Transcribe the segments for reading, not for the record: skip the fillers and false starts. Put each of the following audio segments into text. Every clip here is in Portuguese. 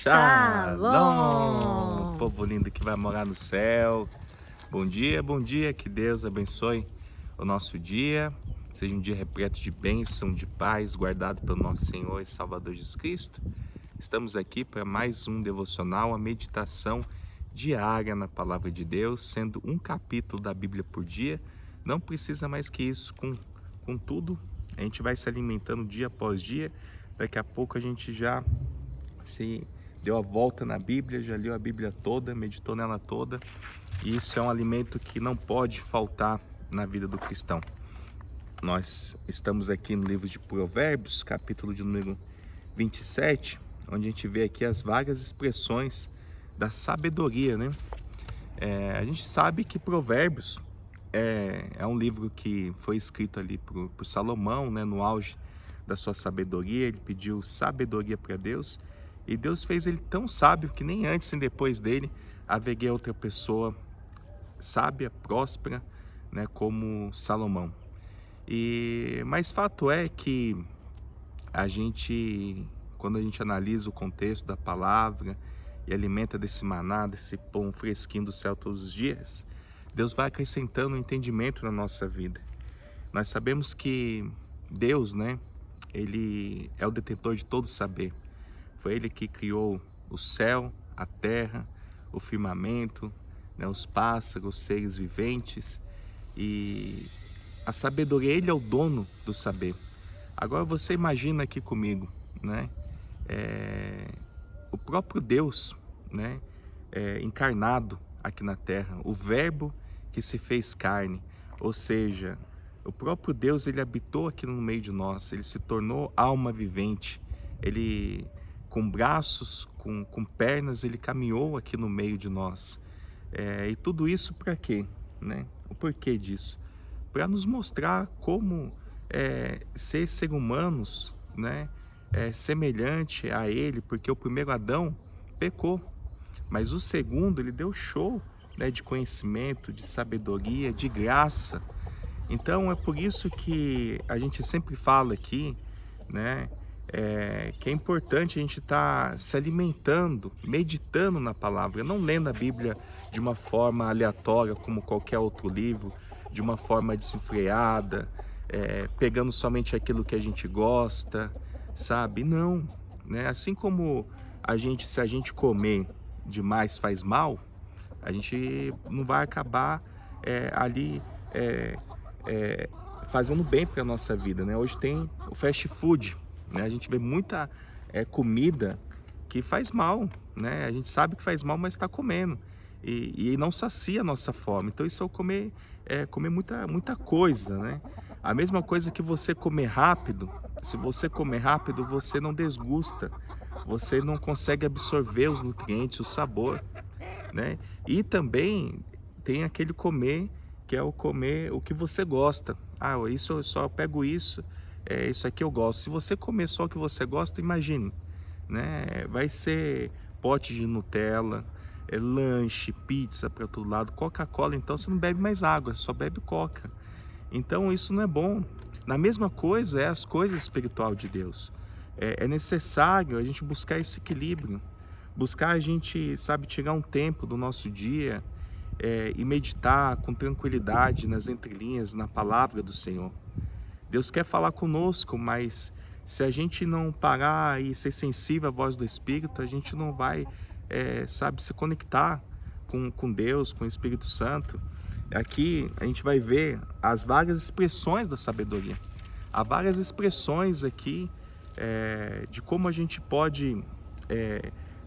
Shalom, Shalom! povo lindo que vai morar no céu. Bom dia, que Deus abençoe o nosso dia. Seja um dia repleto de bênção, de paz, guardado pelo nosso Senhor e Salvador Jesus Cristo. Estamos aqui para mais um devocional, a meditação diária na Palavra de Deus, sendo um capítulo da Bíblia por dia. Não precisa mais que isso, com tudo. A gente vai se alimentando dia após dia. Daqui a pouco a gente já se deu a volta na Bíblia, já leu a Bíblia toda, meditou nela toda, e isso é um alimento que não pode faltar na vida do cristão. Nós estamos aqui no livro de Provérbios, capítulo de número 27, onde a gente vê aqui as várias expressões da sabedoria, né? A gente sabe que Provérbios é um livro que foi escrito ali por Salomão, né, no auge da sua sabedoria. Ele pediu sabedoria para Deus, e Deus fez ele tão sábio que nem antes nem depois dele haveria outra pessoa sábia, próspera, né, como Salomão. Mas fato é que quando a gente analisa o contexto da palavra e alimenta desse maná, desse pão fresquinho do céu todos os dias, Deus vai acrescentando um entendimento na nossa vida. Nós sabemos que Deus, né, Ele é o detentor de todo saber. Foi Ele que criou o céu, a terra, o firmamento, né, os pássaros, os seres viventes, e a sabedoria, Ele é o dono do saber. Agora você imagina aqui comigo, né, o próprio Deus, né, encarnado aqui na terra, o Verbo que se fez carne, ou seja, o próprio Deus, ele habitou aqui no meio de nós, ele se tornou alma vivente, ele com braços, com pernas, ele caminhou aqui no meio de nós. E tudo isso para quê, né? O porquê disso? Para nos mostrar como ser humanos, né, semelhante a ele, porque o primeiro Adão pecou, mas o segundo, ele deu show, né, de conhecimento, de sabedoria, de graça. Então é por isso que a gente sempre fala aqui, né, que é importante a gente estar se alimentando, meditando na palavra, não lendo a Bíblia de uma forma aleatória, como qualquer outro livro, de uma forma desenfreada, pegando somente aquilo que a gente gosta, sabe? Não, né? Assim como se a gente comer demais faz mal, a gente não vai acabar ali é, fazendo bem para a nossa vida, né? Hoje tem o fast food, né? A gente vê muita comida que faz mal, né? A gente sabe que faz mal, mas está comendo e não sacia a nossa fome. Então isso é comer muita coisa, né? A mesma coisa que você comer rápido. Se você comer rápido, você não desgusta, você não consegue absorver os nutrientes, o sabor, né? E também tem aquele comer que é o comer o que você gosta. Ah, isso eu só pego isso, isso aqui eu gosto. Se você comer só o que você gosta, imagine, né? Vai ser pote de Nutella, lanche, pizza para todo lado, Coca-Cola. Então você não bebe mais água, só bebe Coca. Então isso não é bom. Na mesma coisa é as coisas espiritual de Deus. É necessário a gente buscar esse equilíbrio, buscar a gente, sabe, tirar um tempo do nosso dia e meditar com tranquilidade nas entrelinhas, na palavra do Senhor. Deus quer falar conosco, mas se a gente não parar e ser sensível à voz do Espírito, a gente não vai, sabe, se conectar com Deus, com o Espírito Santo. Aqui a gente vai ver as várias expressões da sabedoria. Há várias expressões aqui de como a gente pode,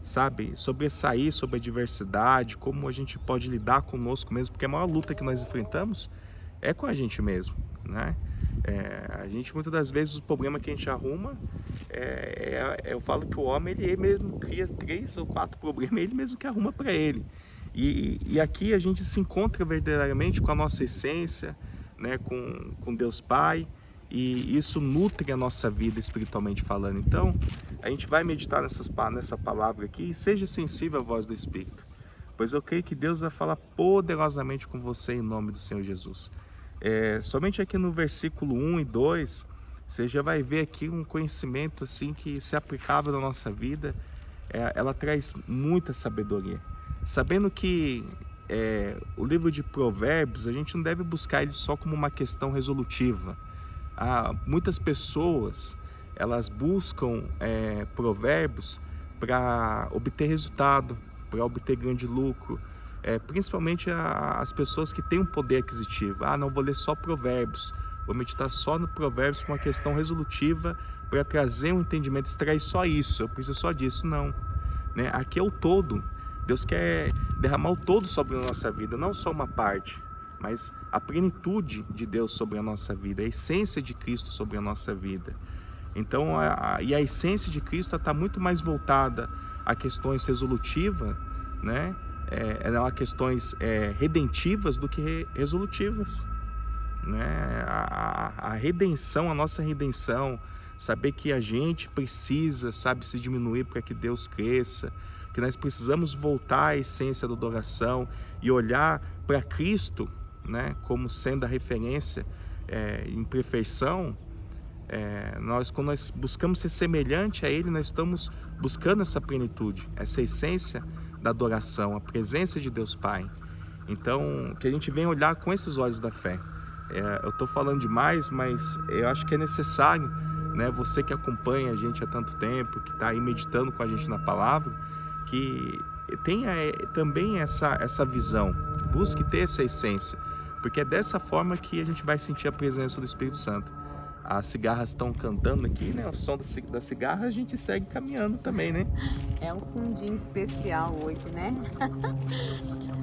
sabe, sobressair sobre a adversidade, como a gente pode lidar conosco mesmo, porque a maior luta que nós enfrentamos é com a gente mesmo, né? A gente, muitas das vezes, o problema que a gente arruma, eu falo que o homem, ele mesmo cria 3 ou 4 problemas, ele mesmo que arruma para ele. E aqui a gente se encontra verdadeiramente com a nossa essência, né, com Deus Pai, e isso nutre a nossa vida espiritualmente falando. Então, a gente vai meditar nessa palavra aqui, e seja sensível à voz do Espírito, pois eu creio que Deus vai falar poderosamente com você em nome do Senhor Jesus. Somente aqui no versículo 1 e 2, você já vai ver aqui um conhecimento assim que se aplicava na nossa vida, ela traz muita sabedoria. Sabendo que o livro de Provérbios, a gente não deve buscar ele só como uma questão resolutiva. Muitas pessoas, elas buscam provérbios para obter resultado, para obter grande lucro, principalmente as pessoas que têm um poder aquisitivo. Não vou ler só provérbios, vou meditar só no provérbios por uma questão resolutiva, para trazer um entendimento, extrair só isso, eu preciso só disso. Não, né? Aqui é o todo. Deus quer derramar o todo sobre a nossa vida, não só uma parte, mas a plenitude de Deus sobre a nossa vida, a essência de Cristo sobre a nossa vida. Então, a essência de Cristo está muito mais voltada a questões resolutivas, né? A questões redentivas do que resolutivas, né? A redenção, a nossa redenção, saber que a gente precisa, sabe, se diminuir para que Deus cresça, que nós precisamos voltar à essência da adoração e olhar para Cristo, né, como sendo a referência em perfeição. Quando nós buscamos ser semelhante a Ele, nós estamos buscando essa plenitude, essa essência da adoração, a presença de Deus Pai. Então, que a gente venha olhar com esses olhos da fé. Eu estou falando demais, mas eu acho que é necessário, né, você que acompanha a gente há tanto tempo, que está aí meditando com a gente na palavra, que tenha também essa visão, busque ter essa essência, porque é dessa forma que a gente vai sentir a presença do Espírito Santo. As cigarras estão cantando aqui, né? O som da cigarra, a gente segue caminhando também, né? É um fundinho especial hoje, né?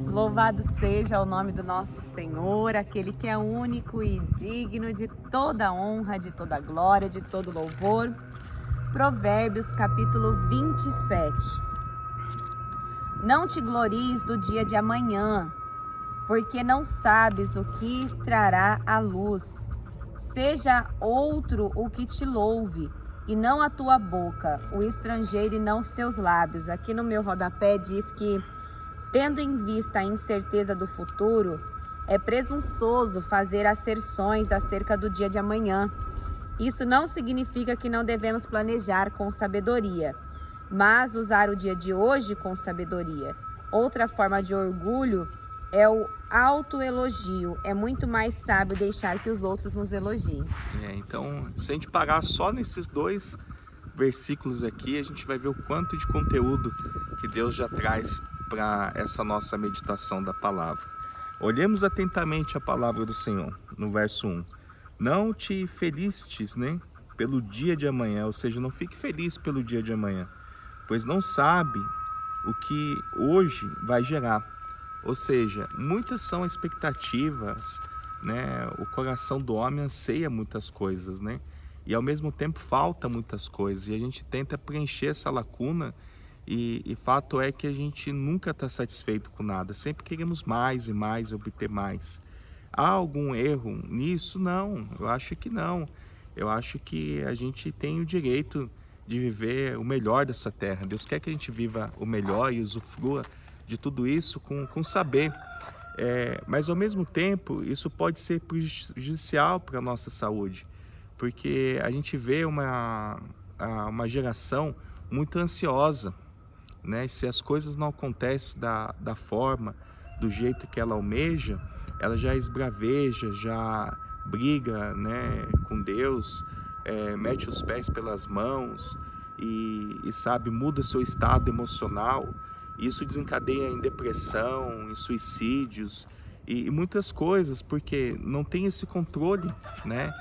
Louvado seja o nome do nosso Senhor, aquele que é único e digno de toda honra, de toda glória, de todo louvor. Provérbios, capítulo 27. Não te glories do dia de amanhã, porque não sabes o que trará a luz. Seja outro o que te louve, e não a tua boca, o estrangeiro e não os teus lábios. Aqui no meu rodapé diz que, tendo em vista a incerteza do futuro, é presunçoso fazer asserções acerca do dia de amanhã. Isso não significa que não devemos planejar com sabedoria, mas usar o dia de hoje com sabedoria. Outra forma de orgulho é o autoelogio. É muito mais sábio deixar que os outros nos elogiem. Então, se a gente parar só nesses 2 versículos aqui, a gente vai ver o quanto de conteúdo que Deus já traz para essa nossa meditação da palavra. Olhemos atentamente a palavra do Senhor, no verso 1. Não te felistes, né, pelo dia de amanhã, ou seja, não fique feliz pelo dia de amanhã, pois não sabe o que hoje vai gerar. Ou seja, muitas são expectativas, né? O coração do homem anseia muitas coisas, né? E ao mesmo tempo falta muitas coisas, e a gente tenta preencher essa lacuna, e fato é que a gente nunca está satisfeito com nada, sempre queremos mais e mais, obter mais. Há algum erro nisso? Não, eu acho que não. Eu acho que a gente tem o direito de viver o melhor dessa terra. Deus quer que a gente viva o melhor e usufrua de tudo isso com saber. Mas ao mesmo tempo, isso pode ser prejudicial para a nossa saúde, porque a gente vê uma geração muito ansiosa, né? Se as coisas não acontecem da forma, do jeito que ela almeja, ela já esbraveja, já briga, né, com Deus, mete os pés pelas mãos e sabe, muda seu estado emocional. Isso desencadeia em depressão, em suicídios e muitas coisas, porque não tem esse controle, né,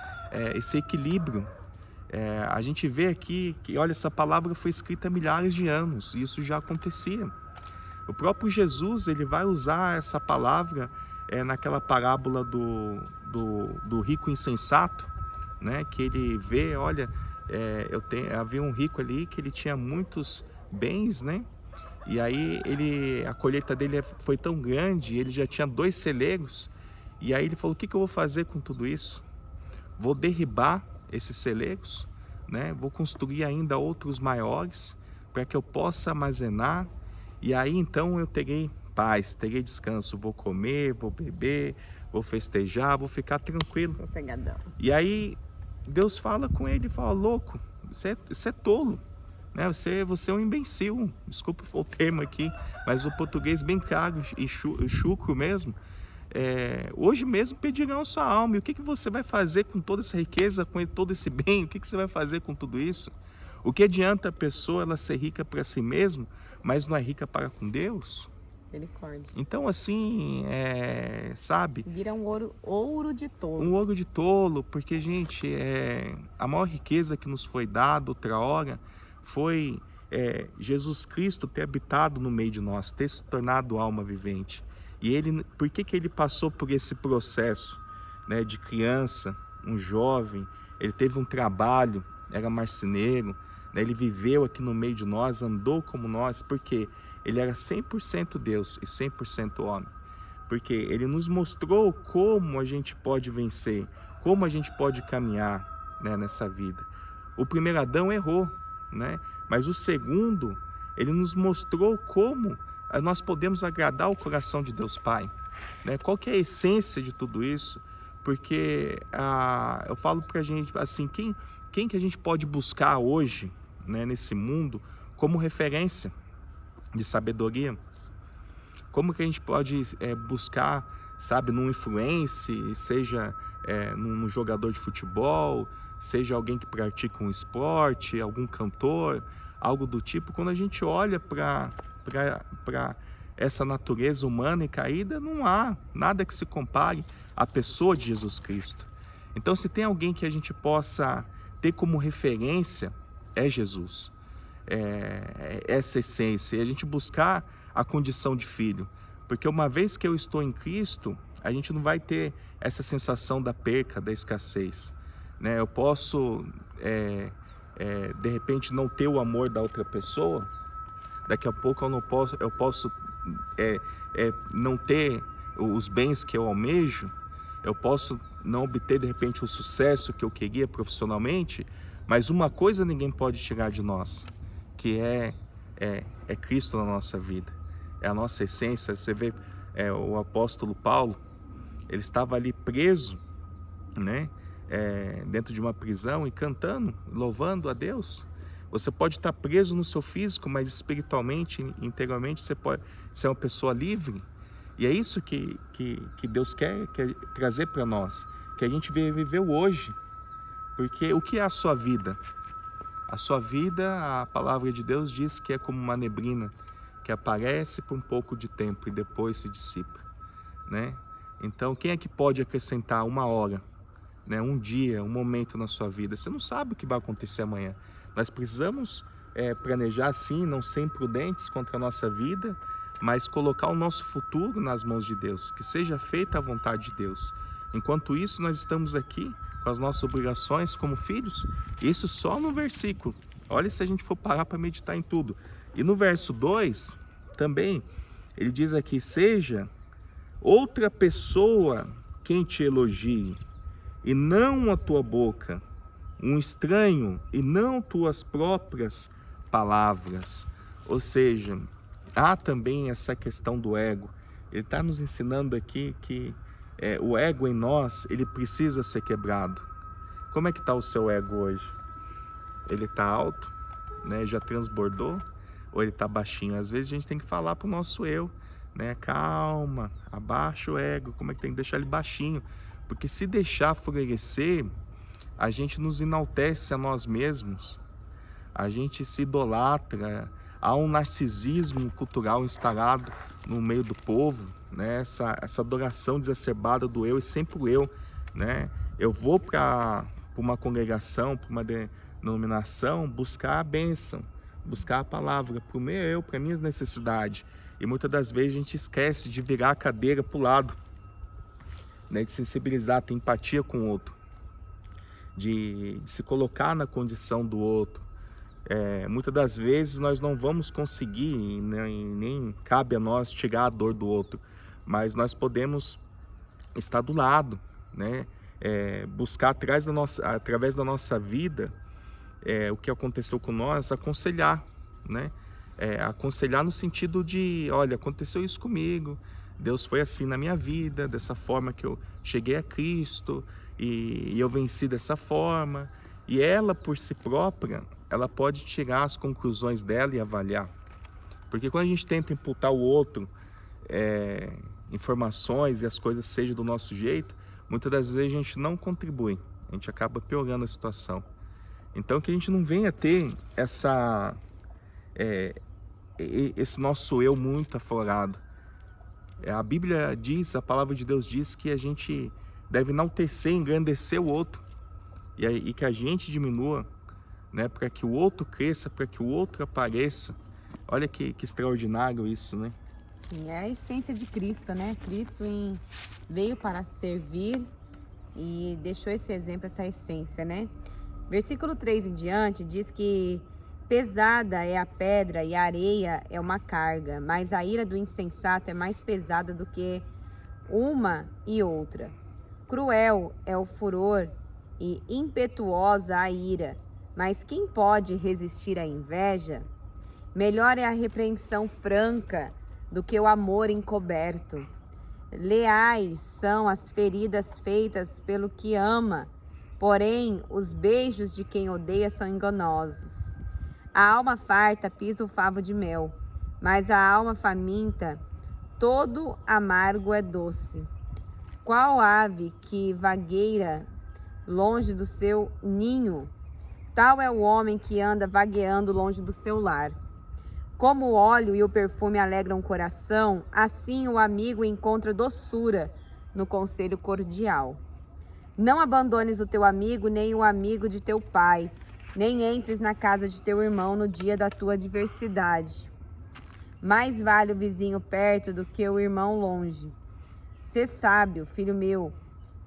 esse equilíbrio. A gente vê aqui que, olha, essa palavra foi escrita há milhares de anos e isso já acontecia. O próprio Jesus, ele vai usar essa palavra naquela parábola do rico insensato, né? Que ele vê, olha, havia um rico ali que ele tinha muitos bens, né? E aí a colheita dele foi tão grande, ele já tinha 2 celeiros, e aí ele falou, o que eu vou fazer com tudo isso? Vou derribar esses celeiros, né? Vou construir ainda outros maiores, para que eu possa armazenar, e aí então eu terei paz, terei descanso, vou comer, vou beber, vou festejar, vou ficar tranquilo. Sossegadão. E aí Deus fala com ele, fala, louco, isso é tolo, né? Você é um imbecil, desculpa o termo aqui, mas o português bem claro e chucro mesmo. Hoje mesmo pedirão sua alma. E o que você vai fazer com toda essa riqueza, com todo esse bem? O que você vai fazer com tudo isso? O que adianta a pessoa ela ser rica para si mesma, mas não é rica para com Deus? Misericórdia. Então, assim, sabe? Vira um ouro de tolo. Um ouro de tolo, porque, gente, a maior riqueza que nos foi dada outra hora foi Jesus Cristo ter habitado no meio de nós, ter se tornado alma vivente. E ele, por que ele passou por esse processo, né, de criança, um jovem? Ele teve um trabalho, era marceneiro, né, ele viveu aqui no meio de nós, andou como nós, porque ele era 100% Deus e 100% homem. Porque ele nos mostrou como a gente pode vencer, como a gente pode caminhar, né, nessa vida. O primeiro Adão errou, né? Mas o segundo, ele nos mostrou como nós podemos agradar o coração de Deus Pai, né? Qual que é a essência de tudo isso? Porque eu falo pra gente assim, quem que a gente pode buscar hoje, né, nesse mundo como referência de sabedoria? Como que a gente pode buscar, sabe, num influencer, seja num jogador de futebol, seja alguém que pratica um esporte, algum cantor, algo do tipo? Quando a gente olha para essa natureza humana e caída, não há nada que se compare à pessoa de Jesus Cristo. Então, se tem alguém que a gente possa ter como referência, é Jesus. Essa essência, e a gente buscar a condição de filho, porque uma vez que eu estou em Cristo, a gente não vai ter essa sensação da perca, da escassez, né? Eu posso de repente não ter o amor da outra pessoa, daqui a pouco eu posso não ter os bens que eu almejo, eu posso não obter de repente o sucesso que eu queria profissionalmente, mas uma coisa ninguém pode tirar de nós, que é Cristo na nossa vida, é a nossa essência. Você vê o apóstolo Paulo, ele estava ali preso, né, dentro de uma prisão e cantando, louvando a Deus. Você pode estar preso no seu físico, mas espiritualmente, interiormente, você pode ser uma pessoa livre. E é isso que Deus quer trazer para nós, que a gente viveu hoje. Porque o que é a sua vida? A sua vida, a palavra de Deus diz que é como uma neblina que aparece por um pouco de tempo e depois se dissipa, né? Então, quem é que pode acrescentar uma hora, né, um dia, um momento na sua vida? Você não sabe o que vai acontecer amanhã. Nós precisamos planejar, sim, não ser imprudentes contra a nossa vida, mas colocar o nosso futuro nas mãos de Deus, que seja feita a vontade de Deus. Enquanto isso, nós estamos aqui com as nossas obrigações como filhos, isso só no versículo. Olha, se a gente for parar para meditar em tudo. E no verso 2, também, ele diz aqui, seja outra pessoa quem te elogie, e não a tua boca, um estranho, e não tuas próprias palavras. Ou seja, há também essa questão do ego. Ele está nos ensinando aqui que o ego em nós, ele precisa ser quebrado. Como é que está o seu ego hoje? Ele está alto, né? Já transbordou? Ou ele está baixinho? Às vezes a gente tem que falar para o nosso eu, né? Calma, abaixa o ego. Como é que tem que deixar ele baixinho? Porque se deixar florescer, a gente nos enaltece a nós mesmos, a gente se idolatra, há um narcisismo cultural instalado no meio do povo, né? Essa adoração exacerbada do eu e sempre o eu, né? Eu vou para uma congregação, para uma denominação, buscar a bênção, buscar a palavra para o meu eu, para minhas necessidades. E muitas das vezes a gente esquece de virar a cadeira para o lado, né? De sensibilizar, ter empatia com o outro, de se colocar na condição do outro. Muitas das vezes nós não vamos conseguir, nem cabe a nós tirar a dor do outro, mas nós podemos estar do lado, né? Buscar através da nossa vida o que aconteceu com nós, aconselhar, né? Aconselhar no sentido de, olha, aconteceu isso comigo, Deus foi assim na minha vida, dessa forma que eu cheguei a Cristo, e eu venci dessa forma. E ela, por si própria, ela pode tirar as conclusões dela e avaliar. Porque quando a gente tenta imputar ao outro informações e as coisas sejam do nosso jeito, muitas das vezes a gente não contribui, a gente acaba piorando a situação. Então que a gente não venha ter esse nosso eu muito aflorado. A Bíblia diz, a palavra de Deus diz que a gente deve enaltecer, engrandecer o outro e que a gente diminua, né, para que o outro cresça, para que o outro apareça. Olha que extraordinário isso, né? Sim, é a essência de Cristo, né? Cristo veio para servir e deixou esse exemplo, essa essência, né? Versículo 3 em diante diz que pesada é a pedra e a areia é uma carga, mas a ira do insensato é mais pesada do que uma e outra. Cruel é o furor e impetuosa a ira, mas quem pode resistir à inveja? Melhor é a repreensão franca do que o amor encoberto. Leais são as feridas feitas pelo que ama, porém os beijos de quem odeia são enganosos. A alma farta pisa o favo de mel, mas a alma faminta, todo amargo é doce. Qual ave que vagueira longe do seu ninho? Tal é o homem que anda vagueando longe do seu lar. Como o óleo e o perfume alegram o coração, assim o amigo encontra doçura no conselho cordial. Não abandones o teu amigo, nem o amigo de teu pai, nem entres na casa de teu irmão no dia da tua adversidade. Mais vale o vizinho perto do que o irmão longe. Sê sábio, filho meu,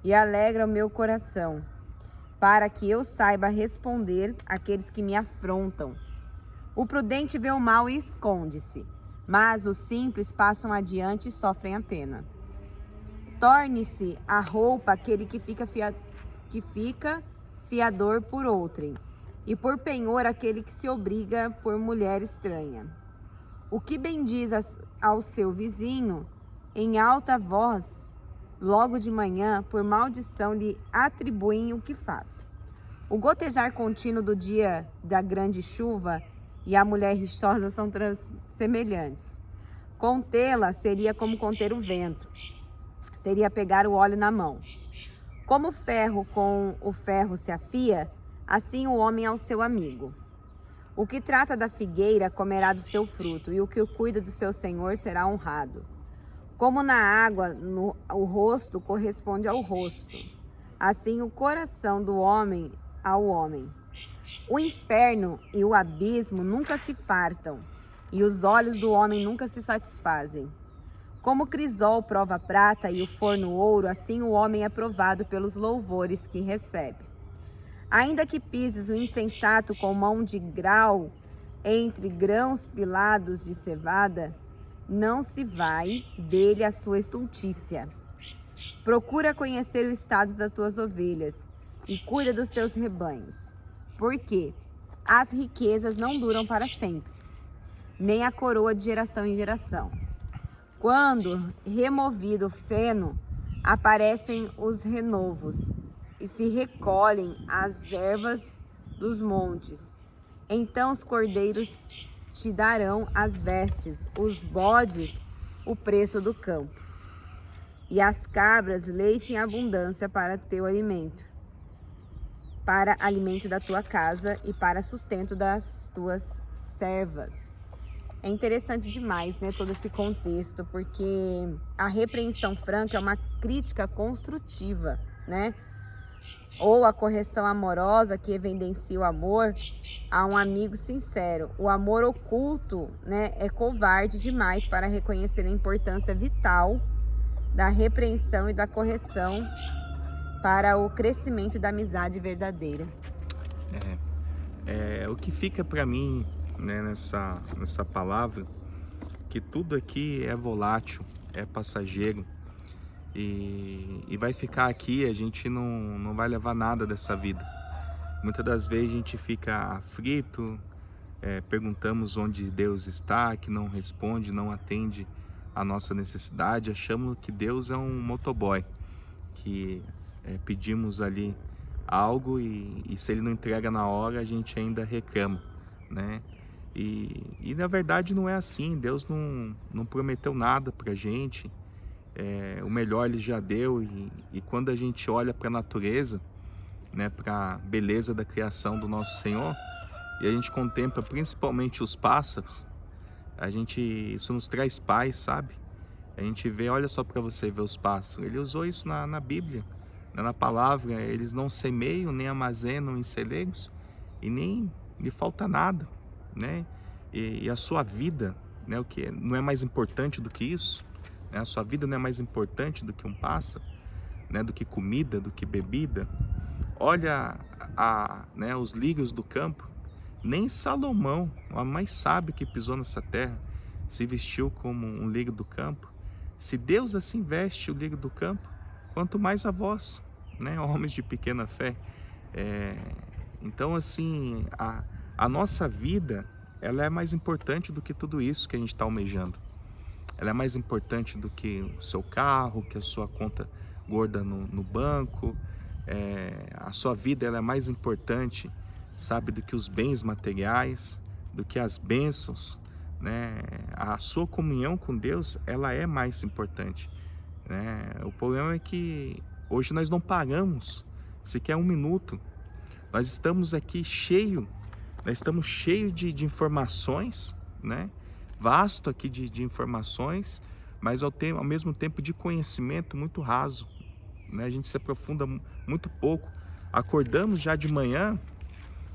e alegra o meu coração, para que eu saiba responder àqueles que me afrontam. O prudente vê o mal e esconde-se, mas os simples passam adiante e sofrem a pena. Torne-se a roupa aquele que fica fiador por outrem, e por penhor aquele que se obriga por mulher estranha. O que bendiz ao seu vizinho, em alta voz, logo de manhã, por maldição lhe atribuem o que faz. O gotejar contínuo do dia da grande chuva e a mulher rixosa são semelhantes. Contê-la seria como conter o vento, seria pegar o óleo na mão. Como o ferro com o ferro se afia, assim o homem ao seu amigo. O que trata da figueira comerá do seu fruto, e o que cuida do seu senhor será honrado. Como na água o rosto corresponde ao rosto, assim o coração do homem ao homem. O inferno e o abismo nunca se fartam, e os olhos do homem nunca se satisfazem. Como o crisol prova a prata e o forno ouro, assim o homem é provado pelos louvores que recebe. Ainda que pises o insensato com mão de grau entre grãos pilados de cevada, não se vai dele a sua estultícia. Procura conhecer o estado das tuas ovelhas e cuida dos teus rebanhos, porque as riquezas não duram para sempre, nem a coroa de geração em geração. Quando removido o feno, aparecem os renovos e se recolhem as ervas dos montes. Então os cordeiros te darão as vestes, os bodes o preço do campo, e as cabras leite em abundância para teu alimento, para alimento da tua casa e para sustento das tuas servas. É interessante demais, né, todo esse contexto, porque a repreensão franca é uma crítica construtiva, né? Ou a correção amorosa que evidencia o amor a um amigo sincero. O amor oculto, né, é covarde demais para reconhecer a importância vital da repreensão e da correção para o crescimento da amizade verdadeira. O que fica para mim, né, nessa palavra, que tudo aqui é volátil, é passageiro. E vai ficar aqui, a gente não vai levar nada dessa vida. Muitas das vezes a gente fica aflito, perguntamos onde Deus está, que não responde, não atende a nossa necessidade, achamos que Deus é um motoboy, que pedimos ali algo e se ele não entrega na hora, a gente ainda reclama, né? E na verdade não é assim. Deus não prometeu nada pra gente. O melhor ele já deu, e quando a gente olha para a natureza, né, para a beleza da criação do nosso Senhor, e a gente contempla principalmente os pássaros, isso nos traz paz, sabe? A gente vê, olha só para você ver os pássaros, ele usou isso na Bíblia, né, na palavra, eles não semeiam, nem armazenam em celeiros, e nem lhe falta nada, né? E a sua vida, né, o que não é mais importante do que isso, né? A sua vida não é mais importante do que um pássaro, né, do que comida, do que bebida. Olha né, os lírios do campo. Nem Salomão, o mais sábio que pisou nessa terra, se vestiu como um lírio do campo. Se Deus assim veste o lírio do campo, quanto mais a vós, né, homens de pequena fé. Então, assim, a nossa vida, ela é mais importante do que tudo isso que a gente está almejando. Ela é mais importante do que o seu carro, que a sua conta gorda no banco. A sua vida, ela é mais importante, sabe, do que os bens materiais, do que as bênçãos, né? A sua comunhão com Deus, ela é mais importante, né? O problema é que hoje nós não paramos sequer um minuto. Nós estamos aqui nós estamos cheios de informações, né? Vasto aqui de informações, mas ao mesmo tempo de conhecimento muito raso, né? A gente se aprofunda muito pouco. Acordamos já de manhã,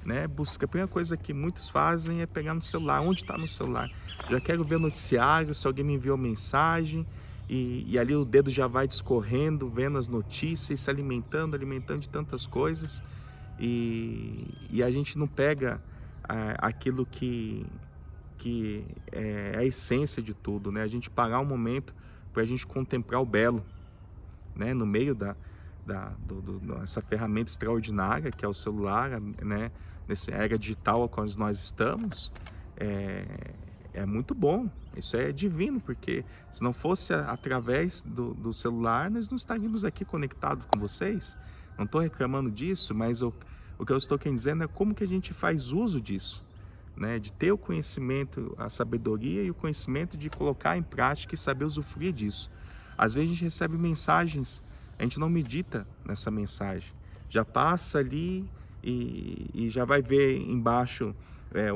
né? A primeira coisa que muitos fazem é pegar no celular. Onde está no celular? Já quero ver o noticiário, se alguém me enviou mensagem, e ali o dedo já vai discorrendo, vendo as notícias, se alimentando de tantas coisas, e a gente não pega aquilo que é a essência de tudo, né? A gente parar um momento para a gente contemplar o belo, né? No meio dessa ferramenta extraordinária que é o celular, né? Nessa era digital a qual nós estamos, é muito bom. Isso é divino, porque se não fosse através do celular, nós não estaríamos aqui conectados com vocês. Não estou reclamando disso, mas o que eu estou querendo dizer é como que a gente faz uso disso, né? De ter o conhecimento, a sabedoria e o conhecimento de colocar em prática e saber usufruir disso. Às vezes a gente recebe mensagens, a gente não medita nessa mensagem, já passa ali e já vai ver embaixo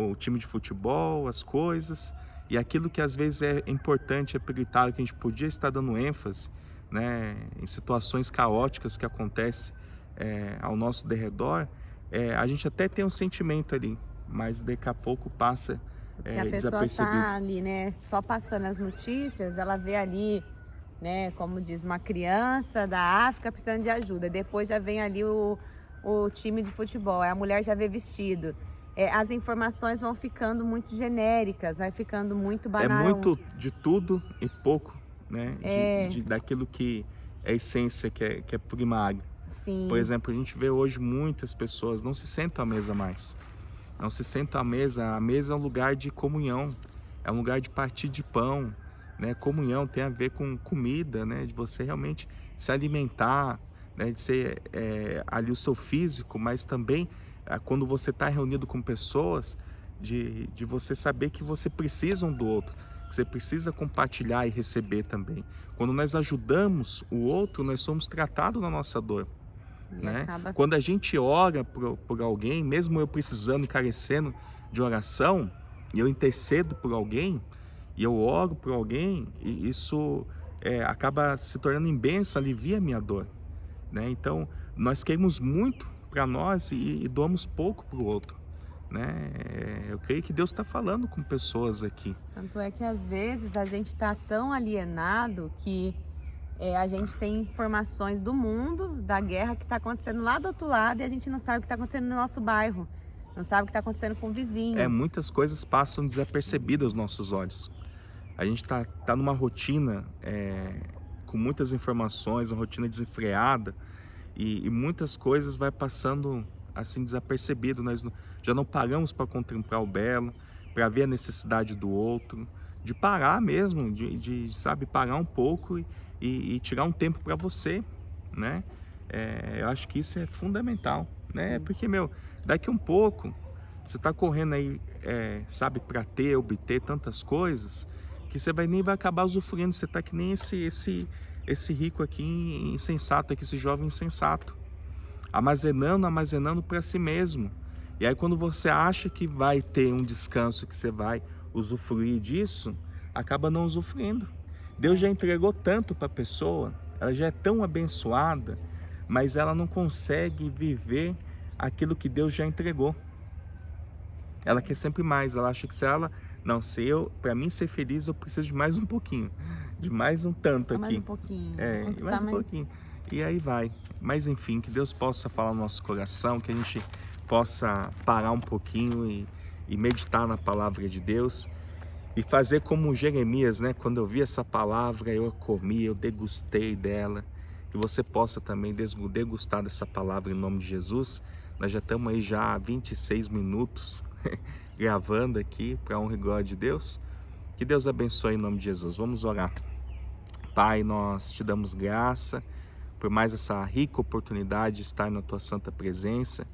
o time de futebol, as coisas, e aquilo que às vezes é importante, é prioritário, que a gente podia estar dando ênfase, né, em situações caóticas que acontecem ao nosso derredor, a gente até tem um sentimento ali, mas daqui a pouco passa a pessoa está ali, né, só passando as notícias, ela vê ali, né, como diz, uma criança da África precisando de ajuda, depois já vem ali o time de futebol, a mulher já vê vestido. As informações vão ficando muito genéricas, vai ficando muito banal. É muito de tudo e pouco, né, daquilo que é a essência, que é primário. Sim. Por exemplo, a gente vê hoje muitas pessoas não se sentam à mesa mais. Não se sentam à mesa. A mesa é um lugar de comunhão, é um lugar de partir de pão, né? Comunhão tem a ver com comida, né? De você realmente se alimentar, né? De ser ali o seu físico, mas também quando você está reunido com pessoas, de você saber que você precisa um do outro, que você precisa compartilhar e receber também. Quando nós ajudamos o outro, nós somos tratados na nossa dor. Né? Quando a gente ora por alguém, mesmo eu precisando, carecendo de oração, e eu intercedo por alguém, e eu oro por alguém, e isso acaba se tornando em bênção, alivia a minha dor, né? Então, nós queremos muito para nós e doamos pouco para o outro, né? Eu creio que Deus está falando com pessoas aqui. Tanto é que às vezes a gente está tão alienado que a gente tem informações do mundo, da guerra que está acontecendo lá do outro lado, e a gente não sabe o que está acontecendo no nosso bairro, não sabe o que está acontecendo com o vizinho. Muitas coisas passam desapercebidas aos nossos olhos. A gente tá numa rotina com muitas informações, uma rotina desenfreada, e muitas coisas vai passando assim desapercebido. Nós já não paramos para contemplar o belo, para ver a necessidade do outro, de parar mesmo, sabe, parar um pouco e tirar um tempo para você, né? Eu acho que isso é fundamental, né? Porque, daqui um pouco, você está correndo aí, sabe, para obter tantas coisas, que você nem vai acabar usufruindo. Você está que nem esse rico aqui, insensato, aqui, esse jovem insensato, armazenando para si mesmo. E aí quando você acha que vai ter um descanso, que você vai usufruir disso, acaba não usufruindo. Deus já entregou tanto para a pessoa, ela já é tão abençoada, mas ela não consegue viver aquilo que Deus já entregou. Ela quer sempre mais, ela acha que para mim ser feliz, eu preciso de mais um pouquinho, de mais um tanto aqui. Mais um pouquinho. Mais um pouquinho. E aí vai. Mas enfim, que Deus possa falar no nosso coração, que a gente possa parar um pouquinho e meditar na palavra de Deus e fazer como Jeremias, né? Quando eu vi essa palavra, eu comi, eu degustei dela. Que você possa também degustar dessa palavra em nome de Jesus. Nós já estamos aí já há 26 minutos gravando aqui para a honra e glória de Deus. Que Deus abençoe em nome de Jesus. Vamos orar. Pai, nós te damos graça por mais essa rica oportunidade de estar na tua santa presença.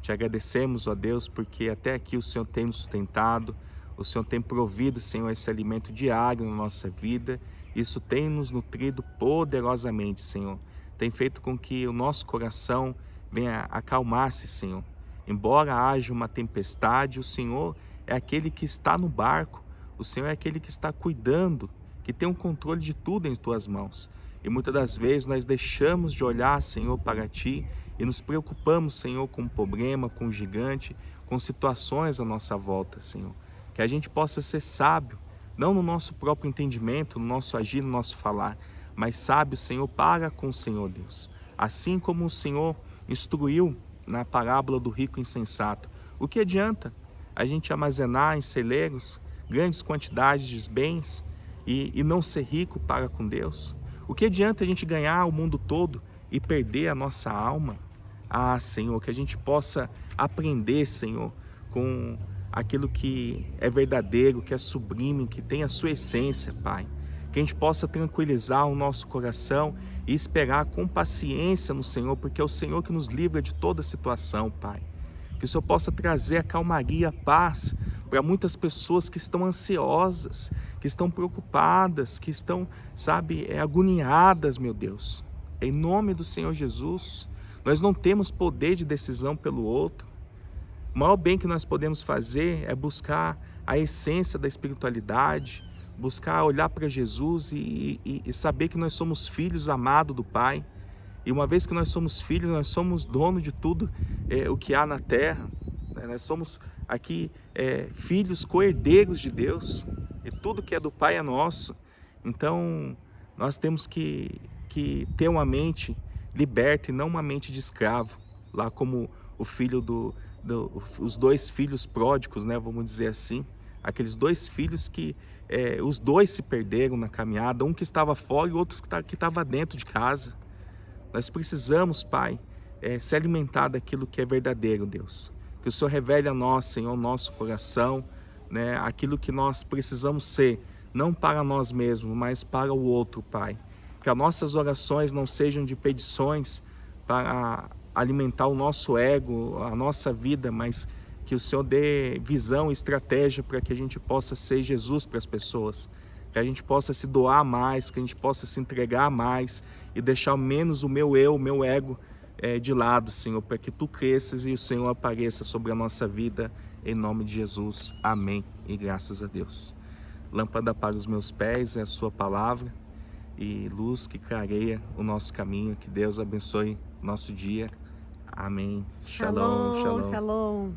Te agradecemos, ó Deus, porque até aqui o Senhor tem nos sustentado, o Senhor tem provido, Senhor, esse alimento diário na nossa vida. Isso tem nos nutrido poderosamente, Senhor. Tem feito com que o nosso coração venha acalmar-se, Senhor. Embora haja uma tempestade, o Senhor é aquele que está no barco. O Senhor é aquele que está cuidando, que tem o controle de tudo em tuas mãos. E muitas das vezes nós deixamos de olhar, Senhor, para ti e nos preocupamos, Senhor, com o problema, com o gigante, com situações à nossa volta, Senhor. Que a gente possa ser sábio, não no nosso próprio entendimento, no nosso agir, no nosso falar, mas sábio, Senhor, para com o Senhor, Deus. Assim como o Senhor instruiu na parábola do rico insensato. O que adianta a gente armazenar em celeiros grandes quantidades de bens e não ser rico para com Deus? O que adianta a gente ganhar o mundo todo e perder a nossa alma? Ah, Senhor, que a gente possa aprender, Senhor, com aquilo que é verdadeiro, que é sublime, que tem a sua essência, Pai. Que a gente possa tranquilizar o nosso coração e esperar com paciência no Senhor, porque é o Senhor que nos livra de toda situação, Pai. Que o Senhor possa trazer a calmaria, a paz para muitas pessoas que estão ansiosas, que estão preocupadas, que estão, agoniadas, meu Deus. Em nome do Senhor Jesus, nós não temos poder de decisão pelo outro. O maior bem que nós podemos fazer é buscar a essência da espiritualidade, buscar olhar para Jesus e saber que nós somos filhos amados do Pai. E uma vez que nós somos filhos, nós somos dono de tudo o que há na terra. Nós somos aqui filhos co-herdeiros de Deus. E tudo que é do Pai é nosso. Então, nós temos que ter uma mente liberta e não uma mente de escravo. Lá como o filho os dois filhos pródigos, né, vamos dizer assim. Aqueles dois filhos que os dois se perderam na caminhada. Um que estava fora e outro que estava dentro de casa. Nós precisamos, Pai, se alimentar daquilo que é verdadeiro, Deus. Que o Senhor revele a nós, Senhor, nosso coração, né, aquilo que nós precisamos ser, não para nós mesmos, mas para o outro, Pai. Que as nossas orações não sejam de petições para alimentar o nosso ego, a nossa vida, mas que o Senhor dê visão e estratégia para que a gente possa ser Jesus para as pessoas. Que a gente possa se doar mais, que a gente possa se entregar mais e deixar menos o meu eu, o meu ego de lado, Senhor, para que Tu cresças e o Senhor apareça sobre a nossa vida, em nome de Jesus. Amém e graças a Deus. Lâmpada para os meus pés é a Sua palavra e luz que clareia o nosso caminho. Que Deus abençoe nosso dia. Amém. Shalom, shalom. Shalom.